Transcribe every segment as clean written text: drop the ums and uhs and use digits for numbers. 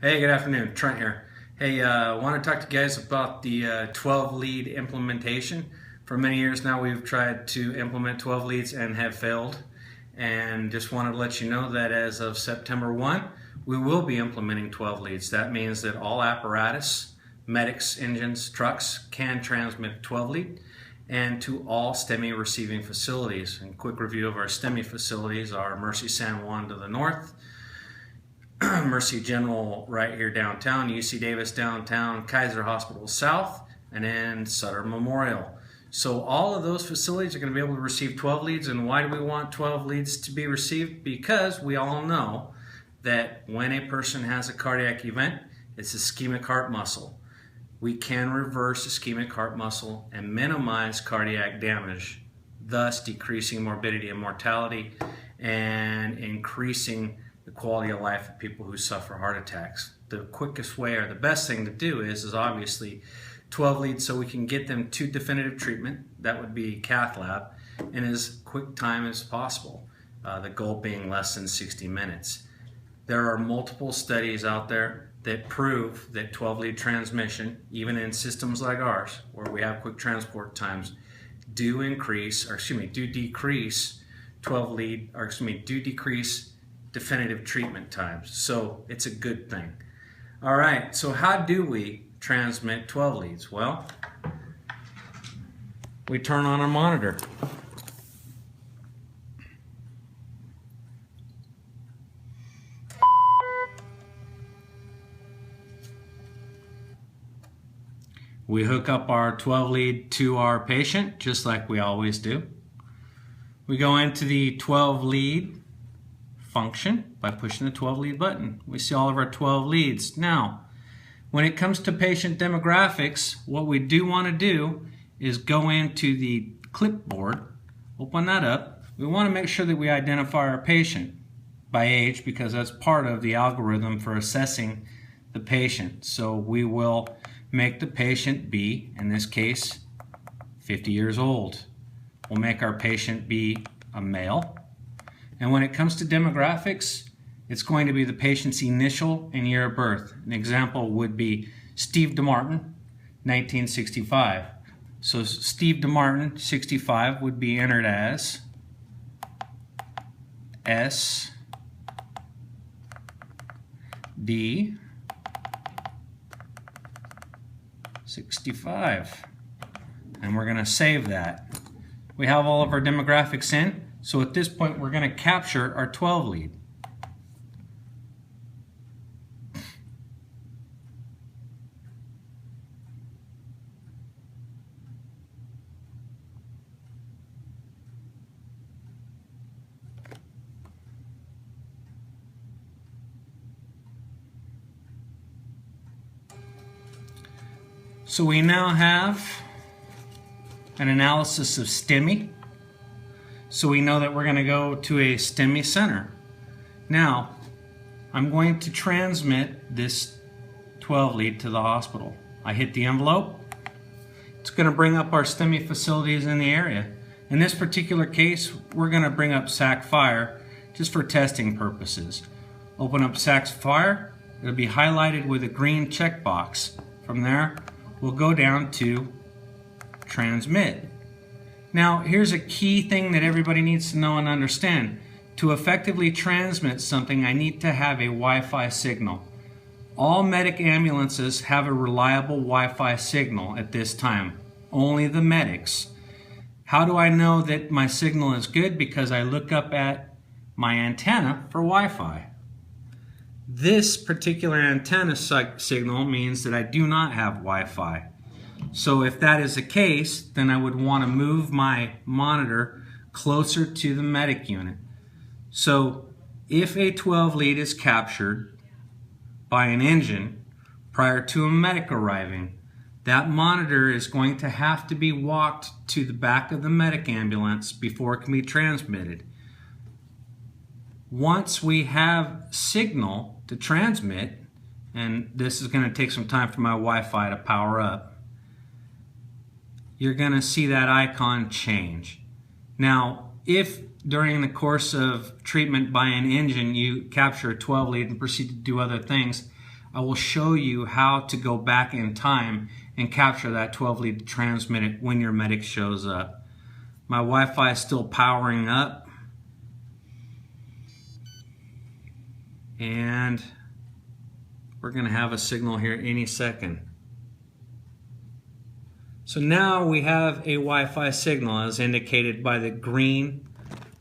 Hey, good afternoon. Trent here. Hey, I want to talk to you guys about the 12 lead implementation. For many years now, we've tried to implement 12 leads and have failed. And just wanted to let you know that as of September 1, we will be implementing 12 leads. That means that all apparatus, medics, engines, trucks can transmit 12 lead, and to all STEMI receiving facilities. And quick review of our STEMI facilities are Mercy San Juan to the north, Mercy General right here downtown, UC Davis downtown, Kaiser Hospital south, and then Sutter Memorial. So all of those facilities are going to be able to receive 12 leads. And why do we want 12 leads to be received? Because we all know that when a person has a cardiac event, it's ischemic heart muscle. We can reverse ischemic heart muscle and minimize cardiac damage, thus decreasing morbidity and mortality and increasing the quality of life of people who suffer heart attacks. The quickest way, or the best thing to do, is obviously 12 leads so we can get them to definitive treatment. That would be cath lab in as quick time as possible, the goal being less than 60 minutes. There are multiple studies out there that prove that 12 lead transmission, even in systems like ours where we have quick transport times, do decrease 12 lead, do decrease definitive treatment times. So it's a good thing. All right, so how do we transmit 12 leads? Well, we turn on our monitor. We hook up our 12 lead to our patient, just like we always do. We go into the 12 lead function by pushing the 12 lead button. We see all of our 12 leads. Now, when it comes to patient demographics, what we do want to do is go into the clipboard, open that up. We want to make sure that we identify our patient by age, because that's part of the algorithm for assessing the patient. So we will make the patient be, in this case, 50 years old. We'll make our patient be a male. And when it comes to demographics, it's going to be the patient's initial and year of birth. An example would be Steve DeMartin, 1965. So Steve DeMartin, 65, would be entered as SD 65. And we're going to save that. We have all of our demographics in. So at this point, we're going to capture our 12 lead. So we now have an analysis of STEMI. So we know that we're going to go to a STEMI center. Now, I'm going to transmit this 12 lead to the hospital. I hit the envelope. It's going to bring up our STEMI facilities in the area. In this particular case, we're going to bring up Sac Fire just for testing purposes. Open up Sac Fire. It'll be highlighted with a green checkbox. From there, we'll go down to transmit. Now, here's a key thing that everybody needs to know and understand. To effectively transmit something, I need to have a Wi-Fi signal. All medic ambulances have a reliable Wi-Fi signal at this time. Only the medics. How do I know that my signal is good? Because I look up at my antenna for Wi-Fi. This particular antenna signal means that I do not have Wi-Fi. So if that is the case, then I would want to move my monitor closer to the medic unit. So if a 12 lead is captured by an engine prior to a medic arriving, that monitor is going to have to be walked to the back of the medic ambulance before it can be transmitted. Once we have signal to transmit, and this is going to take some time for my Wi-Fi to power up, you're going to see that icon change. Now, if during the course of treatment by an engine you capture a 12 lead and proceed to do other things, I will show you how to go back in time and capture that 12 lead to transmit it when your medic shows up. My Wi-Fi is still powering up, and we're going to have a signal here any second. So now we have a Wi-Fi signal as indicated by the green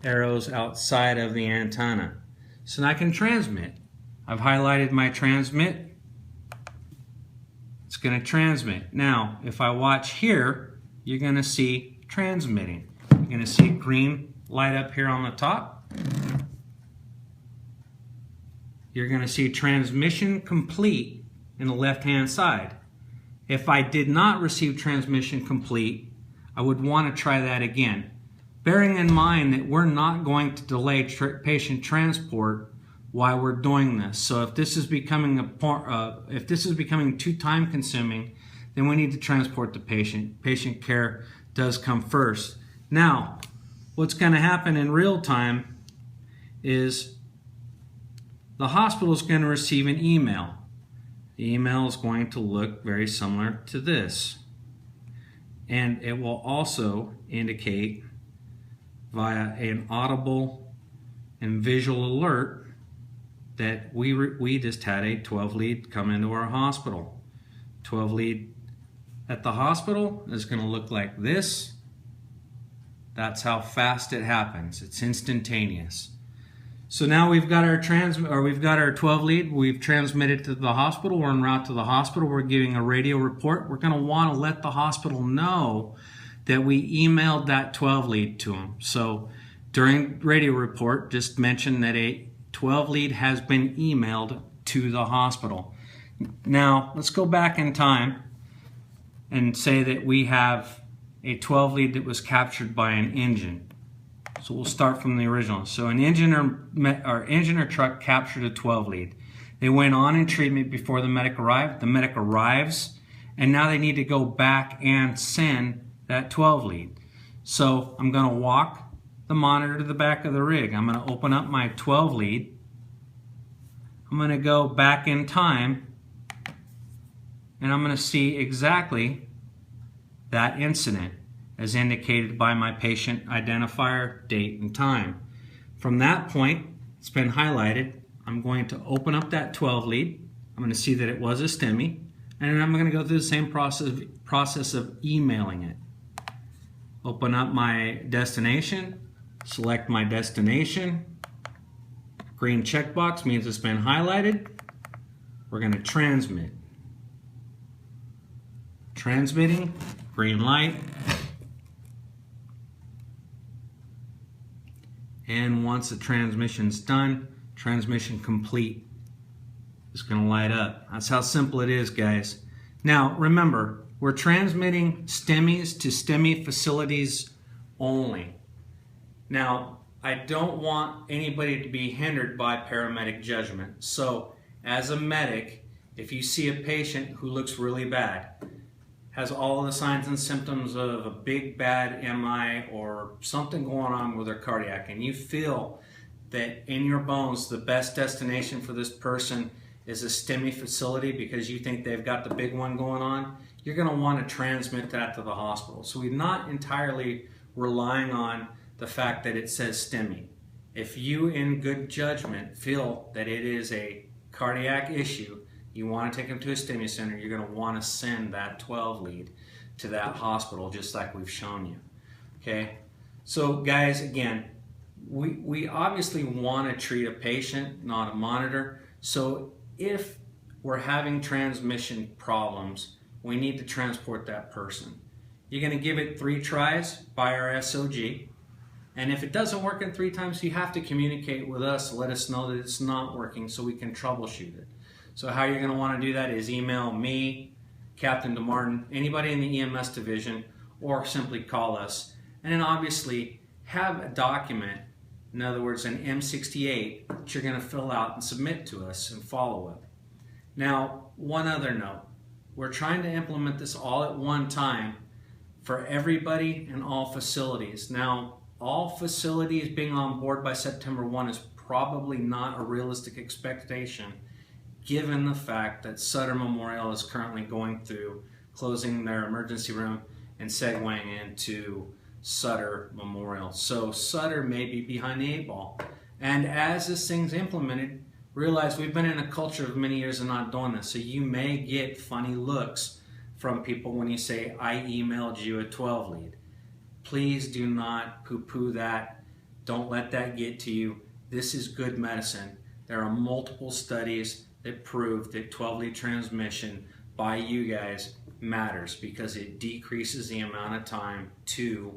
arrows outside of the antenna. So now I can transmit. I've highlighted my transmit. It's going to transmit. Now, if I watch here, you're going to see transmitting. You're going to see green light up here on the top. You're going to see transmission complete in the left-hand side. If I did not receive transmission complete, I would want to try that again. Bearing in mind that we're not going to delay patient transport while we're doing this. So if this is becoming too time consuming, then we need to transport the patient. Patient care does come first. Now, what's going to happen in real time is the hospital is going to receive an email. The email is going to look very similar to this. And it will also indicate via an audible and visual alert that we just had a 12 lead come into our hospital. 12 lead at the hospital is going to look like this. That's how fast it happens. It's instantaneous. So now we've got our 12 lead. We've transmitted to the hospital. We're en route to the hospital. We're giving a radio report. We're going to want to let the hospital know that we emailed that 12 lead to them. So during radio report, just mention that a 12 lead has been emailed to the hospital. Now let's go back in time and say that we have a 12 lead that was captured by an engine. So we'll start from the original. So an engine or truck captured a 12 lead. They went on in treatment before the medic arrived. The medic arrives, and now they need to go back and send that 12 lead. So I'm going to walk the monitor to the back of the rig. I'm going to open up my 12 lead. I'm going to go back in time, and I'm going to see exactly that incident as indicated by my patient identifier, date, and time. From that point, it's been highlighted. I'm going to open up that 12 lead. I'm going to see that it was a STEMI, and then I'm going to go through the same process of emailing it. Open up my destination, select my destination. Green checkbox means it's been highlighted. We're going to transmit. Transmitting, green light. And once the transmission's done, transmission complete. It's going to light up. That's how simple it is, guys. Now, remember, we're transmitting STEMIs to STEMI facilities only. Now, I don't want anybody to be hindered by paramedic judgment. So, as a medic, if you see a patient who looks really bad, has all the signs and symptoms of a big bad MI or something going on with their cardiac, and you feel that in your bones the best destination for this person is a STEMI facility because you think they've got the big one going on, you're going to want to transmit that to the hospital. So we're not entirely relying on the fact that it says STEMI. If you, in good judgment, feel that it is a cardiac issue, you want to take them to a STEMI center, you're going to want to send that 12 lead to that hospital just like we've shown you. Okay? So guys, again, we obviously want to treat a patient, not a monitor. So if we're having transmission problems, we need to transport that person. You're going to give it 3 tries by our SOG. And if it doesn't work in 3 times, you have to communicate with us, let us know that it's not working so we can troubleshoot it. So how you're going to want to do that is email me, Captain DeMartin, anybody in the EMS division, or simply call us. And then obviously have a document, in other words an M68, that you're going to fill out and submit to us and follow up. Now, one other note. We're trying to implement this all at one time for everybody in all facilities. Now, all facilities being on board by September 1 is probably not a realistic expectation, given the fact that Sutter Memorial is currently going through closing their emergency room and segueing into Sutter Memorial. So Sutter may be behind the 8 ball. And as this thing's implemented, realize we've been in a culture of many years of not doing this. So you may get funny looks from people when you say, I emailed you a 12 lead. Please do not poo-poo that. Don't let that get to you. This is good medicine. There are multiple studies that prove that 12 lead transmission by you guys matters because it decreases the amount of time to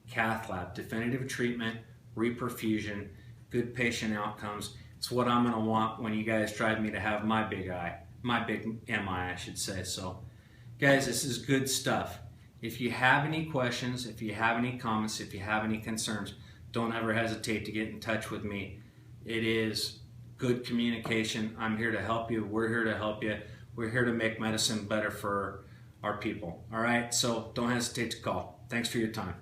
cath lab, definitive treatment, reperfusion, good patient outcomes. It's what I'm going to want when you guys drive me to have my big MI, I should say. So guys, this is good stuff. If you have any questions, if you have any comments, if you have any concerns, don't ever hesitate to get in touch with me. It is good communication. I'm here to help you. We're here to help you. We're here to make medicine better for our people. All right, so don't hesitate to call. Thanks for your time.